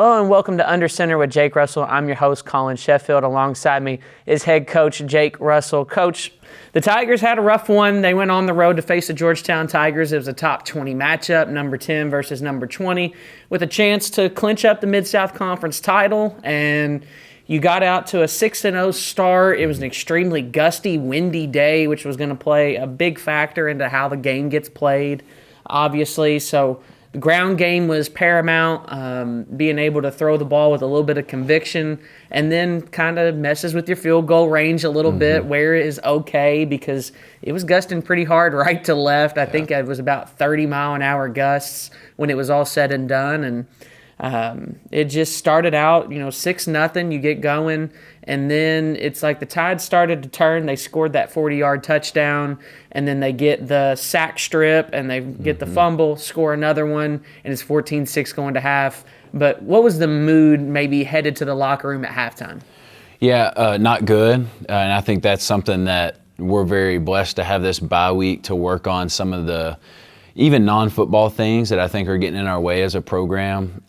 Hello and welcome to Under Center with Jake Russell. I'm your host, Collin Sheffield. Alongside me is head coach Jake Russell. Coach, the Tigers had a rough one. They went on the road to face the Georgetown Tigers. It was a top 20 matchup, number 10 versus number 20, with a chance to clinch up the Mid-South Conference title. And you got out to a 6-0 start. It was an extremely gusty, windy day, which was going to play a big factor into how the game gets played, obviously. So the ground game was paramount, being able to throw the ball with a little bit of conviction, and then kind of messes with your field goal range a little bit, where it is okay, because it was gusting pretty hard right to left. I think it was about 30-mile-an-hour gusts when it was all said and done, and it just started out, 6-0, you get going, and then it's like the tide started to turn. They scored that 40-yard touchdown, and then they get the sack strip, and they get the fumble, score another one, and it's 14-6 going to half. But what was the mood maybe headed to the locker room at halftime? Yeah, not good, and I think that's something that we're very blessed to have this bye week to work on some of the even non-football things that I think are getting in our way as a program.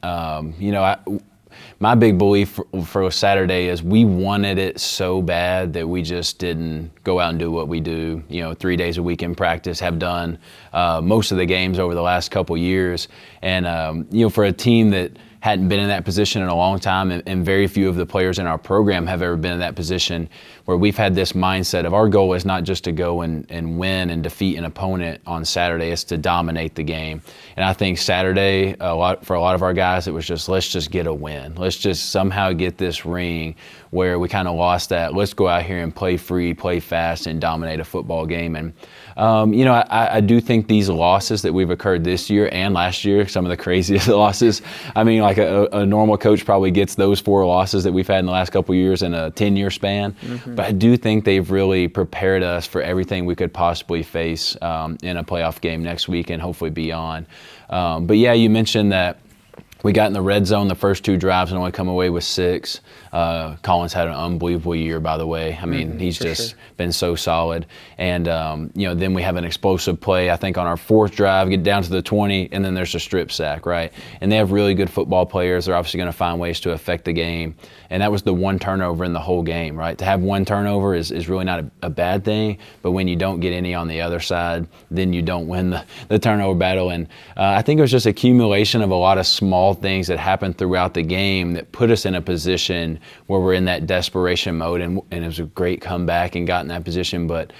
My big belief for Saturday is we wanted it so bad that we just didn't go out and do what we do, 3 days a week in practice, have done most of the games over the last couple years. And, for a team that hadn't been in that position in a long time, and very few of the players in our program have ever been in that position, where we've had this mindset of our goal is not just to go and win and defeat an opponent on Saturday, it's to dominate the game. And I think Saturday, for a lot of our guys, it was just, let's just get a win. Let's just somehow get this ring, where we kind of lost that. Let's go out here and play free, play fast, and dominate a football game. And, I do think these losses that we've occurred this year and last year, some of the craziest losses, I mean, like a normal coach probably gets those 4 losses that we've had in the last couple of years in a 10-year span. But I do think they've really prepared us for everything we could possibly face in a playoff game next week and hopefully beyond. But yeah, you mentioned that we got in the red zone the first 2 drives and only come away with 6. Collin's had an unbelievable year, by the way. I mean, he's just been so solid. And, then we have an explosive play, I think, on our 4th drive, get down to the 20, and then there's a strip sack, right? And they have really good football players. They're obviously going to find ways to affect the game. And that was the 1 turnover in the whole game, right? To have 1 turnover is really not a bad thing, but when you don't get any on the other side, then you don't win the turnover battle. And I think it was just accumulation of a lot of small things that happened throughout the game that put us in a position where we're in that desperation mode, and it was a great comeback and got in that position. But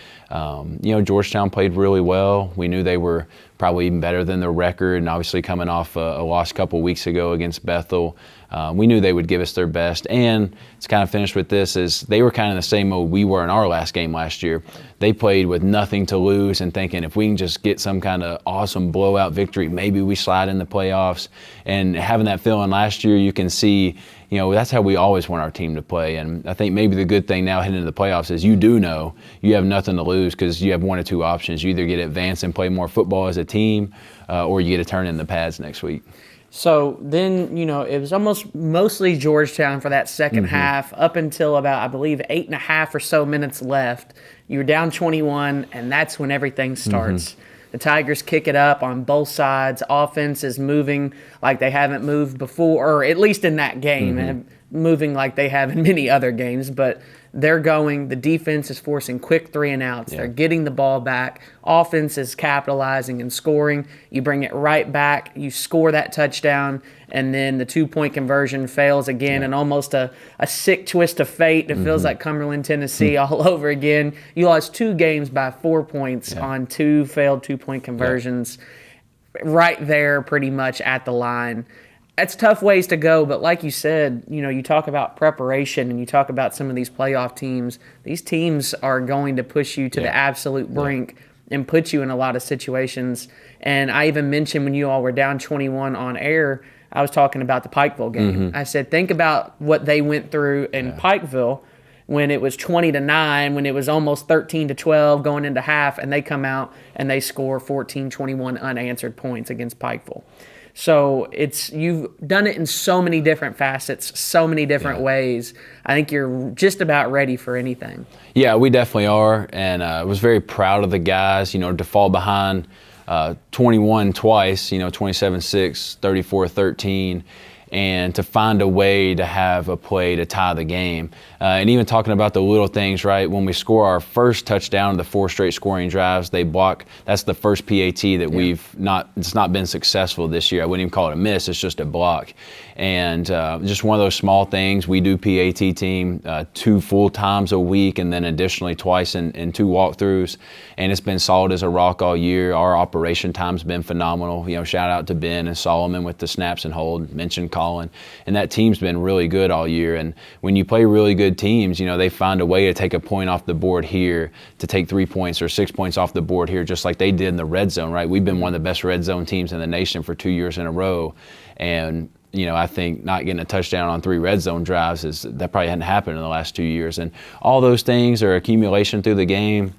Georgetown played really well. We knew they were probably even better than their record, and obviously coming off a loss a couple weeks ago against Bethel, we knew they would give us their best. And it's kind of finished with this, is they were kind of in the same mode we were in our last game last year. They played with nothing to lose and thinking, if we can just get some kind of awesome blowout victory, maybe we slide in the playoffs. And having that feeling last year, you can see, that's how we always want our team to play. And I think maybe the good thing now heading into the playoffs is you do know you have nothing to lose, because you have 1 or 2 options. You either get advanced and play more football as a team, or you get to turn in the pads next week. So then, it was mostly Georgetown for that second half, up until about, I believe, 8.5 or so minutes left. You were down 21, and that's when everything starts. The Tigers kick it up on both sides. Offense is moving like they haven't moved before, or at least in that game, moving like they have in many other games. But they're going. The defense is forcing quick 3-and-outs. They're getting the ball back. Offense is capitalizing and scoring. You bring it right back. You score that touchdown, and then the 2-point conversion fails again, and almost a sick twist of fate. It feels like Cumberland, Tennessee all over again. You lost 2 games by 4 points on 2 failed 2-point conversions right there pretty much at the line. That's tough ways to go, but like you said, you talk about preparation and you talk about some of these playoff teams. These teams are going to push you to the absolute brink and put you in a lot of situations. And I even mentioned when you all were down 21 on air, I was talking about the Pikeville game. I said, think about what they went through in Pikeville when it was 20-9, when it was almost 13-12 going into half, and they come out and they score 14-21 unanswered points against Pikeville. So you've done it in so many different facets, so many different ways. I think you're just about ready for anything. Yeah, we definitely are, and I was very proud of the guys, to fall behind 21 twice, 27-6, 34-13, and to find a way to have a play to tie the game. And even talking about the little things, right? When we score our first touchdown of the 4 straight scoring drives, they block. That's the first PAT that it's not been successful this year. I wouldn't even call it a miss, it's just a block. And just one of those small things. We do PAT team 2 full times a week, and then additionally twice in 2 walkthroughs. And it's been solid as a rock all year. Our operation time's been phenomenal. Shout out to Ben and Solomon with the snaps and hold, mentioned Collin. And that team's been really good all year. And when you play really good teams, they find a way to take a point off the board here, to take 3 points or 6 points off the board here, just like they did in the red zone, right? We've been one of the best red zone teams in the nation for 2 years in a row. And I think not getting a touchdown on 3 red zone drives that probably hadn't happened in the last 2 years. And all those things are accumulation through the game.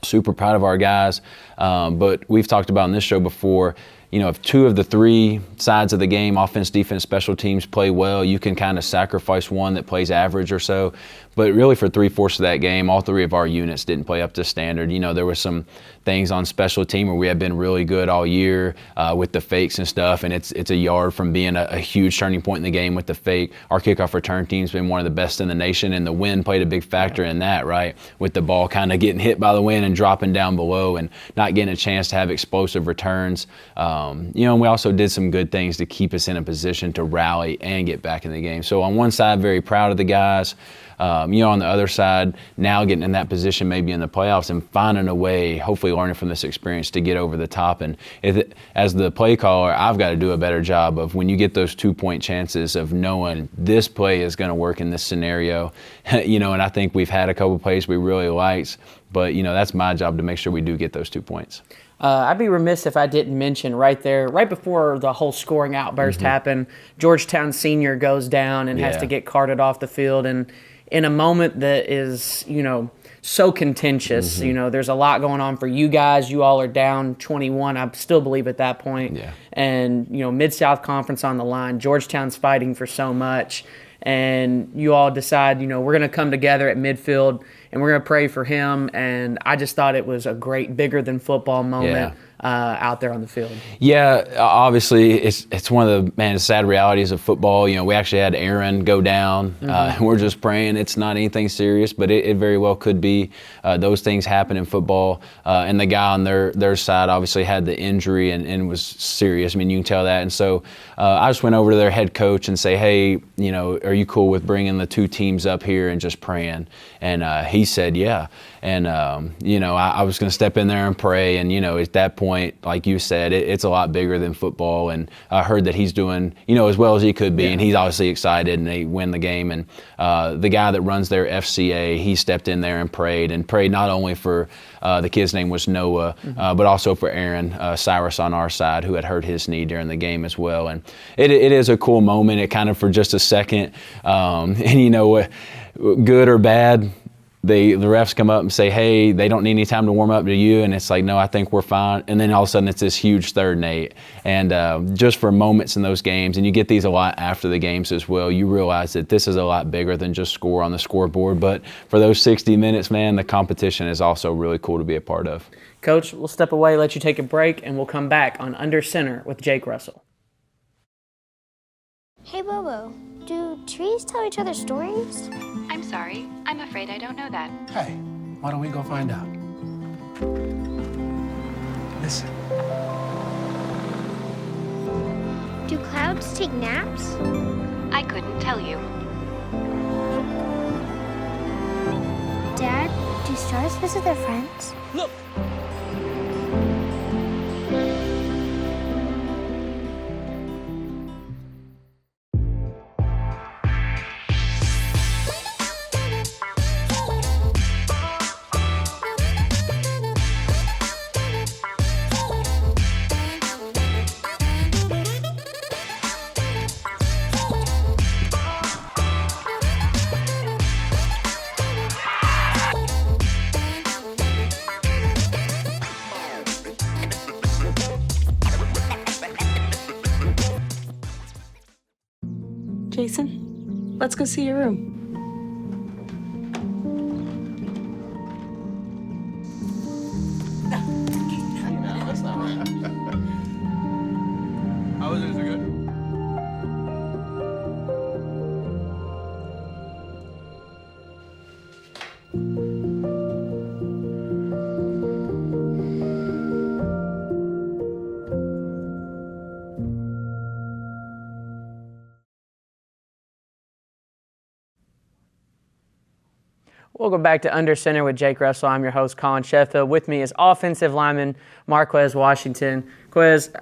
Super proud of our guys. But we've talked about in this show before, if 2 of the 3 sides of the game, offense, defense, special teams, play well, you can kind of sacrifice one that plays average or so. But really for 3/4 of that game, all 3 of our units didn't play up to standard. There were some things on special team where we have been really good all year with the fakes and stuff, and it's a yard from being a huge turning point in the game with the fake. Our kickoff return team's been one of the best in the nation, and the wind played a big factor in that, right? With the ball kind of getting hit by the wind and dropping down below and not getting a chance to have explosive returns. And we also did some good things to keep us in a position to rally and get back in the game. So on one side, very proud of the guys. On the other side, now getting in that position maybe in the playoffs and finding a way, hopefully learning from this experience to get over the top. And as the play caller, I've got to do a better job of when you get those 2-point chances of knowing this play is going to work in this scenario. And I think we've had a couple plays we really liked, but that's my job to make sure we do get those 2 points. I'd be remiss if I didn't mention right before the whole scoring outburst happened, Georgetown senior goes down and has to get carted off the field. And in a moment that is, so contentious, there's a lot going on for you guys. You all are down 21, I still believe at that point. Yeah. And, Mid-South Conference on the line. Georgetown's fighting for so much. And you all decide, we're going to come together at midfield and we're going to pray for him. And I just thought it was a great, bigger than football moment out there on the field. Yeah, obviously it's one of the sad realities of football. We actually had Aaron go down. And we're just praying it's not anything serious, but it very well could be. Those things happen in football. And the guy on their side obviously had the injury and was serious. You can tell that. And so I just went over to their head coach and say, hey, are you cool with bringing the 2 teams up here and just praying? And he said, yeah. And, I was going to step in there and pray. And, at that point, like you said, it's a lot bigger than football. And I heard that he's doing, as well as he could be. Yeah. And he's obviously excited and they win the game. And the guy that runs their FCA, he stepped in there and prayed not only for the kid's name was Noah, but also for Aaron, Cyrus on our side, who had hurt his knee during the game as well. And it is a cool moment. It kind of for just a second. And good or bad, the refs come up and say, hey, they don't need any time to warm up to you. And it's like, no, I think we're fine. And then all of a sudden it's this huge 3rd and 8. And just for moments in those games, and you get these a lot after the games as well, you realize that this is a lot bigger than just score on the scoreboard. But for those 60 minutes, man, the competition is also really cool to be a part of. Coach, we'll step away, let you take a break, and we'll come back on Under Center with Jake Russell. Hey, Bobo, do trees tell each other stories? I'm sorry. I'm afraid I don't know that. Hey, why don't we go find out? Listen. Do clouds take naps? I couldn't tell you. Dad, do stars visit their friends? Look! Jason, let's go see your room. No, that's not right. How was it? Is it good? Welcome back to Under Center with Jake Russell. I'm your host, Collin Sheffield. With me is offensive lineman Marquez Washington. Quez,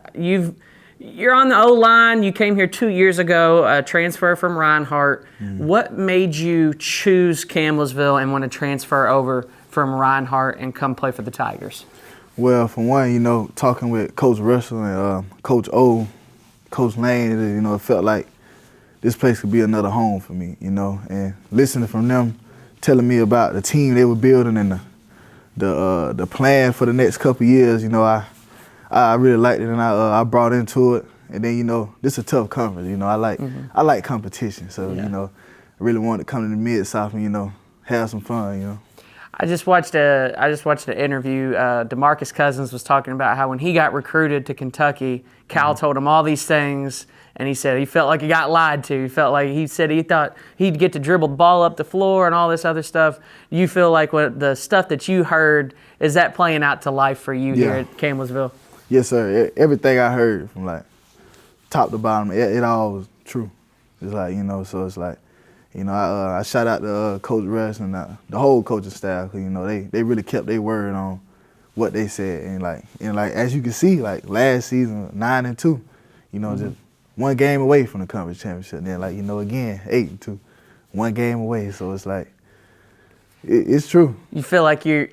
you're on the O-line. You came here 2 years ago, a transfer from Reinhardt. What made you choose Campbellsville and want to transfer over from Reinhardt and come play for the Tigers? Well, for one, talking with Coach Russell and Coach O, Coach Lane, it felt like this place could be another home for me, and listening from them, telling me about the team they were building and the plan for the next couple of years, I really liked it and I brought into it. And then, this is a tough conference, I like competition. So, I really wanted to come to the Mid-South and, have some fun, I just watched an interview. DeMarcus Cousins was talking about how when he got recruited to Kentucky, Cal told him all these things, and he said he felt like he got lied to. He said he thought he'd get to dribble the ball up the floor and all this other stuff. You feel like what the stuff that you heard, is that playing out to life for you here at Campbellsville? Yes, sir. Everything I heard from top to bottom, it all was true. It's so it's I shout out to Coach Russ and the whole coaching staff, because they really kept their word on what they said, and as you can see, last season 9-2, just one game away from the conference championship. Then again 8-2, one game away. So it's it's true. You feel like you're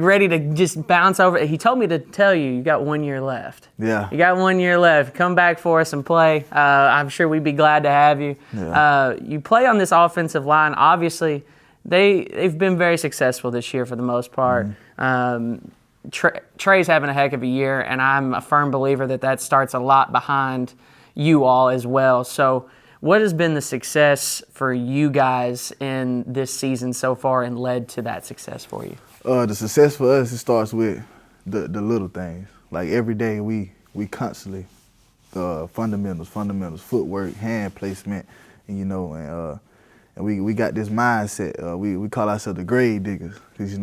ready to just bounce over. He told me to tell you got 1 year left. Yeah. You got 1 year left. Come back for us and play. I'm sure we'd be glad to have you. Yeah. You play on this offensive line. Obviously, they've been very successful this year for the most part. Trey's having a heck of a year, and I'm a firm believer that starts a lot behind you all as well. So what has been the success for you guys in this season so far and led to that success for you? The success for us, it starts with the little things. Every day we constantly, fundamentals, footwork, hand placement, and we got this mindset. We call ourselves the grave diggers, because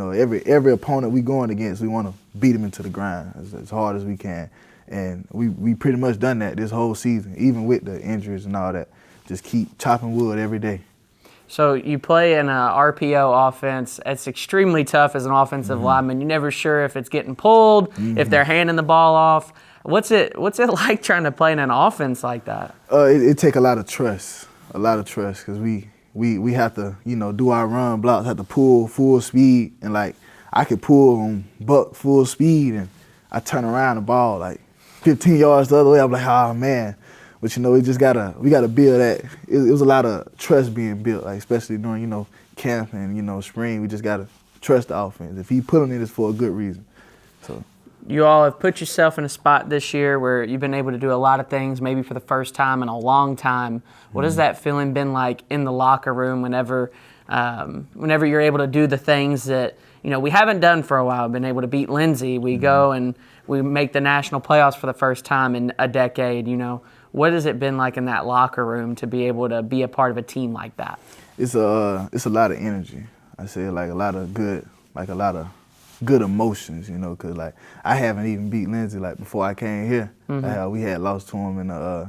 every opponent we going against, we want to beat them into the ground as hard as we can. And we pretty much done that this whole season, even with the injuries and all that. Just keep chopping wood every day. So you play in a RPO offense. It's extremely tough as an offensive lineman. You're never sure if it's getting pulled, if they're handing the ball off. What's it like trying to play in an offense like that? It take a lot of trust, because we have to, do our run blocks, have to pull full speed, and I could pull on buck full speed, and I turn around the ball 15 yards the other way. I'm like, oh man. But we gotta build that. It was a lot of trust being built, especially during camp and spring. We just gotta trust the offense. If he pulling it, it's for a good reason. So you all have put yourself in a spot this year where you've been able to do a lot of things, maybe for the first time in a long time. What has that feeling been like in the locker room whenever you're able to do the things that we haven't done for a while? Been able to beat Lindsay. We go and we make the national playoffs for the first time in a decade. What has it been like in that locker room to be able to be a part of a team like that? It's a lot of energy. I say a lot of good emotions, because I haven't even beat Lindsay before I came here. We had lost to him on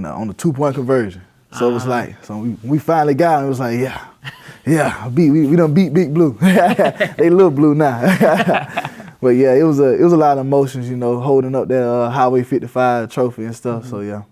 the 2-point conversion. So it was so we finally got him. It was we done beat Big Blue. They little blue now. But yeah, it was a lot of emotions, holding up that Highway 55 trophy and stuff. So yeah,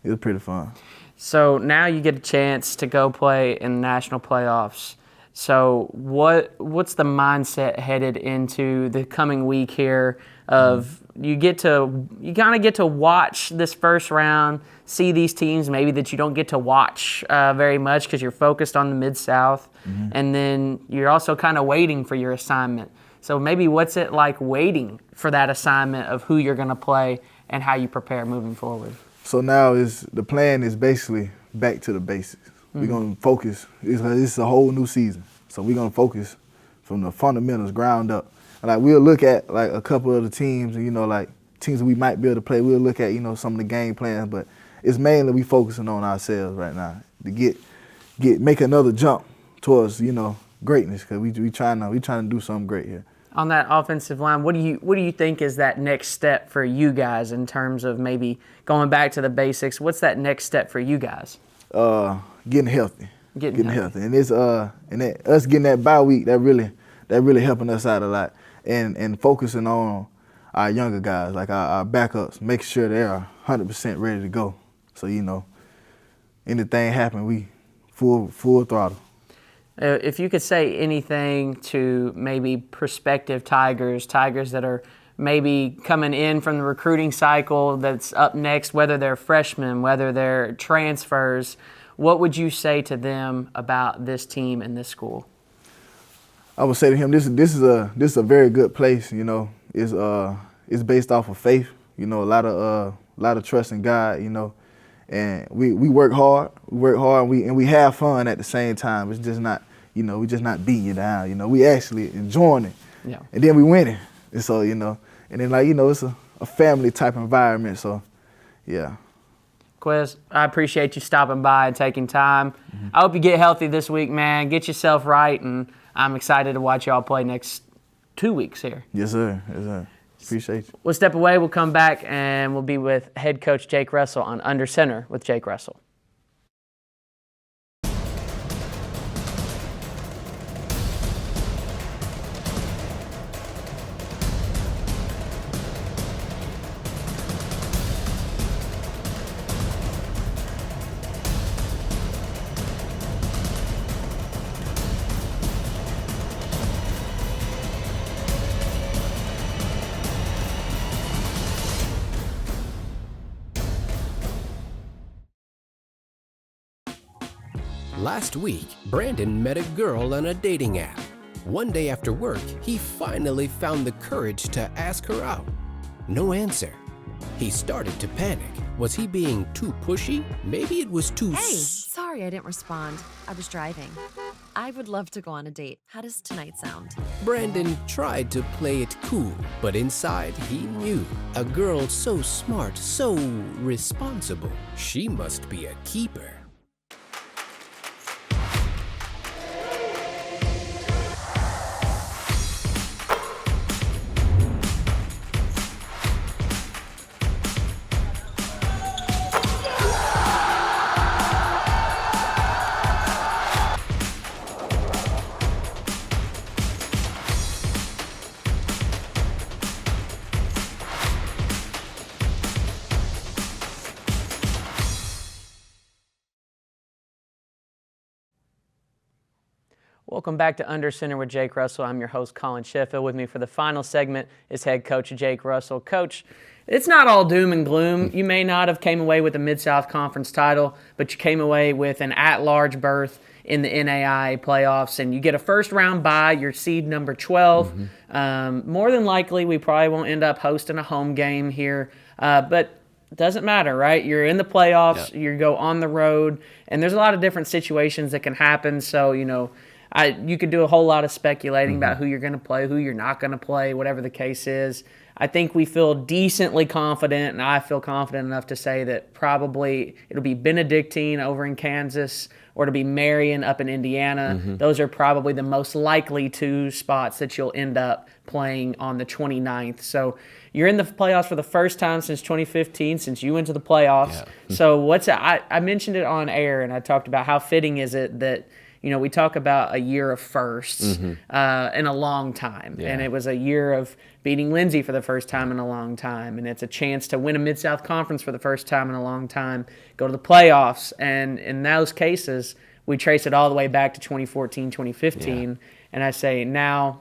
it was pretty fun. So now you get a chance to go play in the national playoffs. So what's the mindset headed into the coming week here? Of you kind of get to watch this first round, see these teams maybe that you don't get to watch very much because you're focused on the Mid-South, and then you're also kind of waiting for your assignment. So maybe what's it like waiting for that assignment of who you're going to play and how you prepare moving forward? So now the plan is basically back to the basics. We're going to focus. This is a whole new season. So we're going to focus from the fundamentals, ground up. And we'll look at a couple of the teams, teams that we might be able to play. We'll look at, some of the game plans, but it's mainly we focusing on ourselves right now to make another jump towards, greatness, because we trying to do something great here. On that offensive line, what do you think is that next step for you guys in terms of maybe going back to the basics? What's that next step for you guys? Getting healthy. Getting healthy. And it's us getting that bye week, that really helping us out a lot. And focusing on our younger guys, like our backups, making sure they're 100% ready to go. So, anything happen, we full throttle. If you could say anything to maybe prospective Tigers that are maybe coming in from the recruiting cycle that's up next, whether they're freshmen, whether they're transfers, what would you say to them about this team and this school? I would say to him, this is a very good place. It's based off of faith. A lot of trust in God. And we work hard. And we have fun at the same time. It's just not, we just not beating you down. We actually enjoying it. Yeah. And then we winning. And so, and then it's a family type environment. So, yeah. Quiz, I appreciate you stopping by and taking time. I hope you get healthy this week, man. Get yourself right, and I'm excited to watch y'all play next 2 weeks here. Yes, sir. Yes, sir. Appreciate you. We'll step away. We'll come back, and we'll be with head coach Jake Russell on Under Center with Jake Russell. Last week, Brandon met a girl on a dating app. One day after work, he finally found the courage to ask her out. No answer. He started to panic. Was he being too pushy? Maybe it was too... Hey, sorry I didn't respond. I was driving. I would love to go on a date. How does tonight sound? Brandon tried to play it cool, but inside he knew. A girl so smart, so responsible. She must be a keeper. Welcome back to Under Center with Jake Russell. I'm your host, Collin Sheffield. With me for the final segment is head coach Jake Russell. Coach, it's not all doom and gloom. You may not have came away with a Mid-South Conference title, but you came away with an at-large berth in the NAIA playoffs, and you get a first-round bye. You're seed number 12. More than likely, we probably won't end up hosting a home game here, but it doesn't matter, right? You're in the playoffs. Yeah. You go on the road, and there's a lot of different situations that can happen. So, you could do a whole lot of speculating about who you're going to play, who you're not going to play, whatever the case is. I think we feel decently confident, and I feel confident enough to say that probably it'll be Benedictine over in Kansas or it'll be Marion up in Indiana. Those are probably the most likely two spots that you'll end up playing on the 29th. So you're in the playoffs for the first time since 2015, since you went to the playoffs. Yeah. So I mentioned it on air, and I talked about how fitting is it that we talk about a year of firsts in a long time. Yeah. And it was a year of beating Lindsay for the first time in a long time. And it's a chance to win a Mid-South Conference for the first time in a long time, go to the playoffs. And in those cases, we trace it all the way back to 2014, 2015. Yeah. And I say now,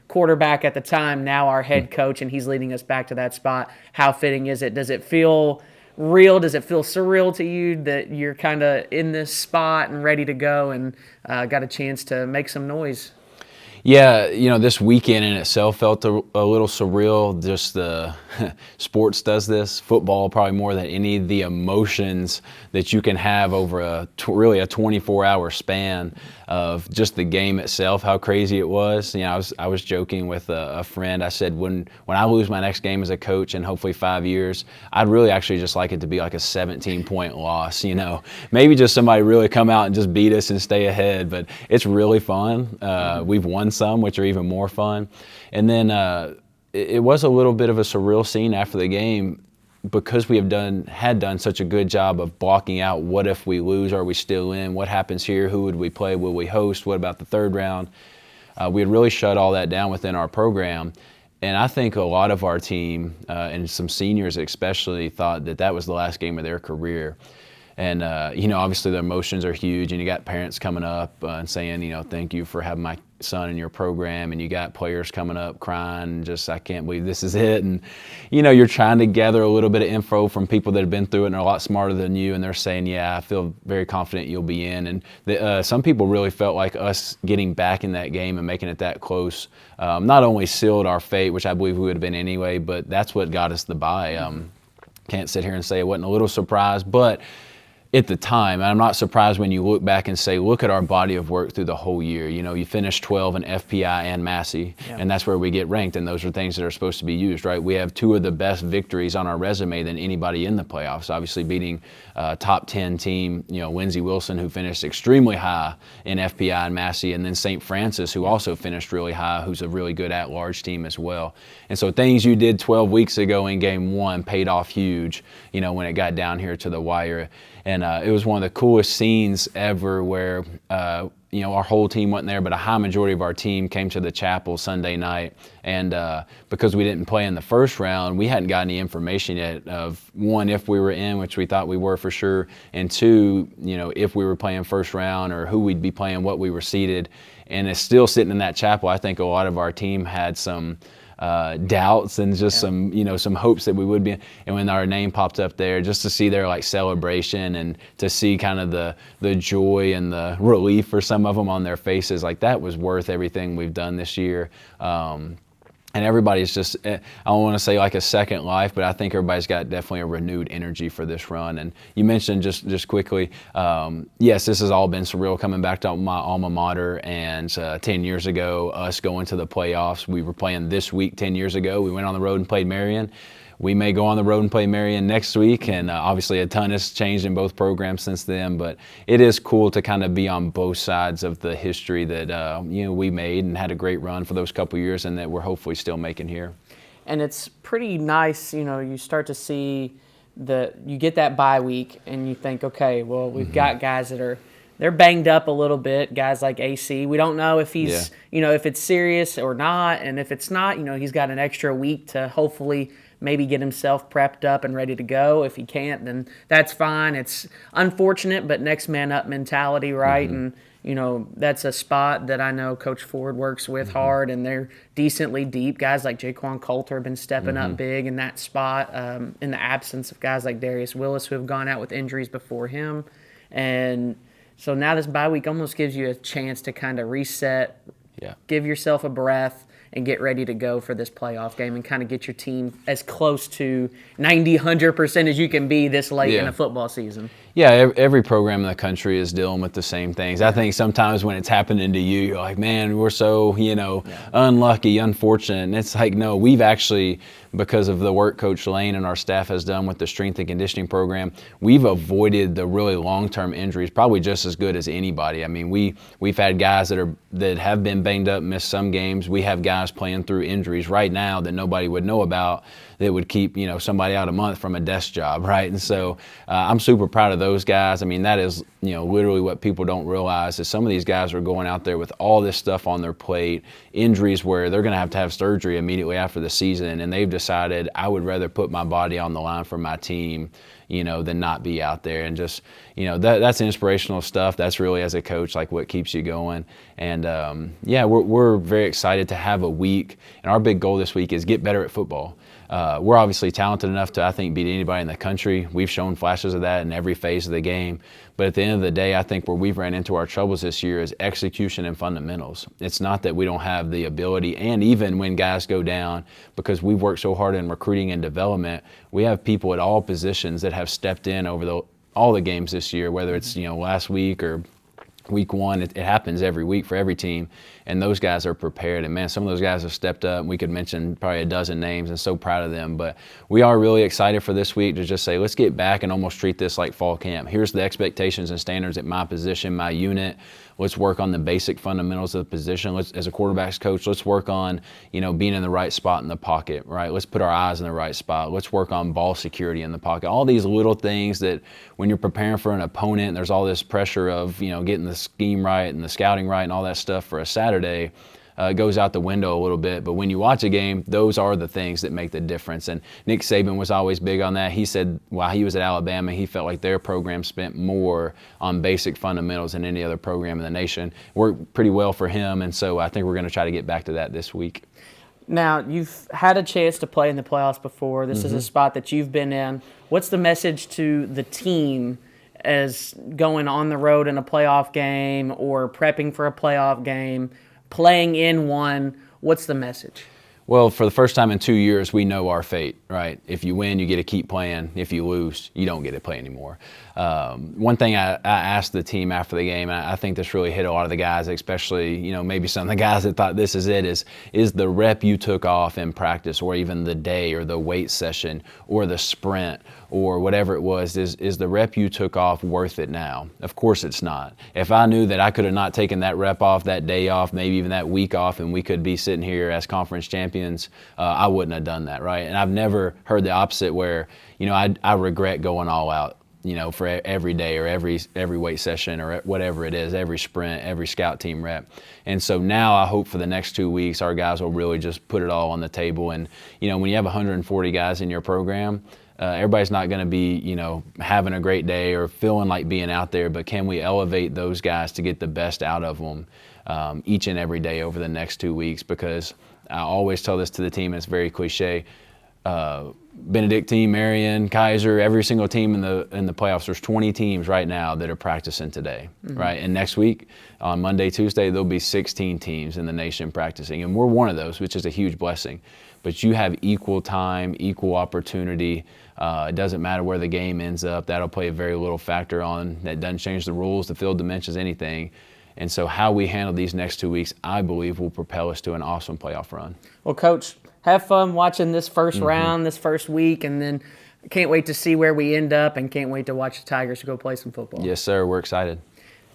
quarterback at the time, now our head coach, and he's leading us back to that spot. How fitting is it? Does it feel real? Does it feel surreal to you that you're kind of in this spot and ready to go and got a chance to make some noise? Yeah, this weekend in itself felt a little surreal. Just the sports does this, football probably more than any, the emotions that you can have over really a 24-hour span of just the game itself, how crazy it was. I was joking with a friend. I said when I lose my next game as a coach in hopefully 5 years, I'd really actually just like it to be like a 17-point loss. Maybe just somebody really come out and just beat us and stay ahead. But it's really fun. We've won some, which are even more fun. And then it was a little bit of a surreal scene after the game. because we had done such a good job of blocking out what if we lose, are we still in, what happens here, who would we play, will we host, what about the third round, we had really shut all that down within our program. And I think a lot of our team, and some seniors especially, thought that that was the last game of their career. And, obviously the emotions are huge, and you got parents coming up and saying, thank you for having my son in your program, and you got players coming up crying, just, I can't believe this is it. And, you're trying to gather a little bit of info from people that have been through it and are a lot smarter than you, and they're saying, yeah, I feel very confident you'll be in. And some people really felt like us getting back in that game and making it that close not only sealed our fate, which I believe we would have been anyway, but that's what got us the bye. Can't sit here and say it wasn't a little surprised, but at the time, and I'm not surprised when you look back and say, look at our body of work through the whole year. You finished 12 in FPI and Massey, and that's where we get ranked, and those are things that are supposed to be used, right? We have 2 of the best victories on our resume than anybody in the playoffs, obviously beating top 10 team, Lindsey Wilson, who finished extremely high in FPI and Massey, and then St. Francis, who also finished really high, who's a really good at-large team as well. And so things you did 12 weeks ago in game 1 paid off huge, when it got down here to the wire. And it was one of the coolest scenes ever where, our whole team wasn't there, but a high majority of our team came to the chapel Sunday night. And because we didn't play in the first round, we hadn't got any information yet of, 1, if we were in, which we thought we were for sure, and 2, if we were playing first round or who we'd be playing, what we were seated. And it's still sitting in that chapel. I think a lot of our team had some doubts and just some hopes that we would be. And when our name popped up there, just to see their celebration and to see kind of the joy and the relief for some of them on their faces, that was worth everything we've done this year. And everybody's just, I don't want to say a second life, but I think everybody's got definitely a renewed energy for this run. And you mentioned just quickly, yes, this has all been surreal coming back to my alma mater. And 10 years ago, us going to the playoffs, we were playing this week 10 years ago. We went on the road and played Marion. We may go on the road and play Marion next week, and obviously a ton has changed in both programs since then, but it is cool to kind of be on both sides of the history that we made and had a great run for those couple years, and that we're hopefully still making here. And it's pretty nice, you start to see you get that bye week, and you think, okay, well, we've got guys that they're banged up a little bit, guys like AC. We don't know if he's, if it's serious or not, and if it's not, he's got an extra week to hopefully maybe get himself prepped up and ready to go. If he can't, then that's fine. It's unfortunate, but next man up mentality, right? And, that's a spot that I know Coach Ford works with hard, and they're decently deep. Guys like Jaquan Coulter have been stepping up big in that spot in the absence of guys like Darius Willis, who have gone out with injuries before him. And so now this bye week almost gives you a chance to kind of reset, give yourself a breath, and get ready to go for this playoff game and kind of get your team as close to 90, 100% as you can be this late in a football season. Yeah, every program in the country is dealing with the same things. I think sometimes when it's happening to you, you're like, man, we're so, unlucky, unfortunate. And it's like, no, we've actually, because of the work Coach Lane and our staff has done with the strength and conditioning program, we've avoided the really long-term injuries probably just as good as anybody. I mean, we've had guys that have been banged up, missed some games. We have guys playing through injuries right now that nobody would know about that would keep, somebody out a month from a desk job, right? And so I'm super proud of those guys. I mean, that is, literally what people don't realize is some of these guys are going out there with all this stuff on their plate, injuries where they're going to have surgery immediately after the season, and they've decided, I would rather put my body on the line for my team, than not be out there. And just, that's inspirational stuff. That's really, as a coach, what keeps you going. And we're very excited to have a week. And our big goal this week is get better at football. We're obviously talented enough to, I think, beat anybody in the country. We've shown flashes of that in every phase of the game. But at the end of the day, I think where we've ran into our troubles this year is execution and fundamentals. It's not that we don't have the ability, and even when guys go down, because we've worked so hard in recruiting and development, we have people at all positions that have stepped in over all the games this year, whether it's last week or week 1, it happens every week for every team, and those guys are prepared. And man, some of those guys have stepped up. We could mention probably a dozen names, and so proud of them. But we are really excited for this week to just say, let's get back and almost treat this like fall camp. Here's the expectations and standards at my position, my unit. Let's work on the basic fundamentals of the position. As a quarterback's coach, let's work on, being in the right spot in the pocket, right? Let's put our eyes in the right spot. Let's work on ball security in the pocket. All these little things that when you're preparing for an opponent, there's all this pressure of, getting the scheme right and the scouting right and all that stuff for a Saturday. Goes out the window a little bit, but when you watch a game, those are the things that make the difference. And Nick Saban was always big on that. He said while he was at Alabama, he felt like their program spent more on basic fundamentals than any other program in the nation. Worked pretty well for him, and so I think we're going to try to get back to that this week. Now, you've had a chance to play in the playoffs before. This is a spot that you've been in. What's the message to the team as going on the road in a playoff game or prepping for a playoff game, playing in one? What's the message? Well, for the first time in 2 years, we know our fate, right? If you win, you get to keep playing. If you lose, you don't get to play anymore. One thing I asked the team after the game, and I think this really hit a lot of the guys, especially, maybe some of the guys that thought this is it, is the rep you took off in practice, or even the day or the weight session or the sprint or whatever it was, is the rep you took off worth it now? Of course it's not. If I knew that I could have not taken that rep off, that day off, maybe even that week off, and we could be sitting here as conference champions, I wouldn't have done that, right? And I've never heard the opposite where, I regret going all out, for every day or every weight session or whatever it is, every sprint, every scout team rep. And so now I hope for the next 2 weeks our guys will really just put it all on the table. And, when you have 140 guys in your program, everybody's not going to be, having a great day or feeling like being out there, but can we elevate those guys to get the best out of them each and every day over the next 2 weeks? Because I always tell this to the team, and it's very cliche, Benedictine, Marion, Kaiser, every single team in the playoffs, there's 20 teams right now that are practicing today, right? And next week, on Monday, Tuesday, there'll be 16 teams in the nation practicing, and we're one of those, which is a huge blessing. But you have equal time, equal opportunity. It doesn't matter where the game ends up. That'll play a very little factor on. That doesn't change the rules, the field dimensions, anything. And so how we handle these next 2 weeks, I believe, will propel us to an awesome playoff run. Well, Coach, have fun watching this first round, this first week, and then can't wait to see where we end up and can't wait to watch the Tigers go play some football. Yes, sir. We're excited.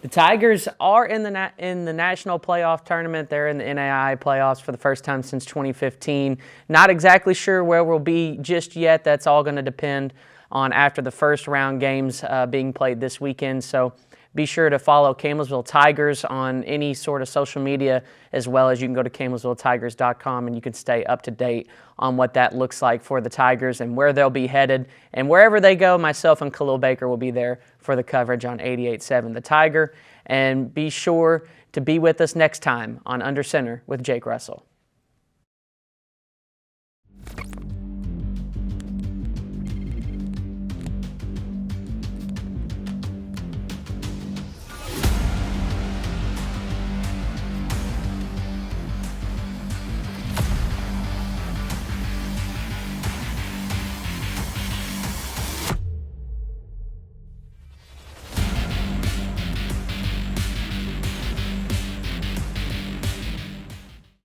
The Tigers are in the national playoff tournament. They're in the NAIA playoffs for the first time since 2015. Not exactly sure where we'll be just yet. That's all going to depend on after the first round games being played this weekend. So be sure to follow Campbellsville Tigers on any sort of social media, as well as you can go to CampbellsvilleTigers.com and you can stay up to date on what that looks like for the Tigers and where they'll be headed. And wherever they go, myself and Khalil Baker will be there for the coverage on 88.7 The Tiger. And be sure to be with us next time on Under Center with Jake Russell.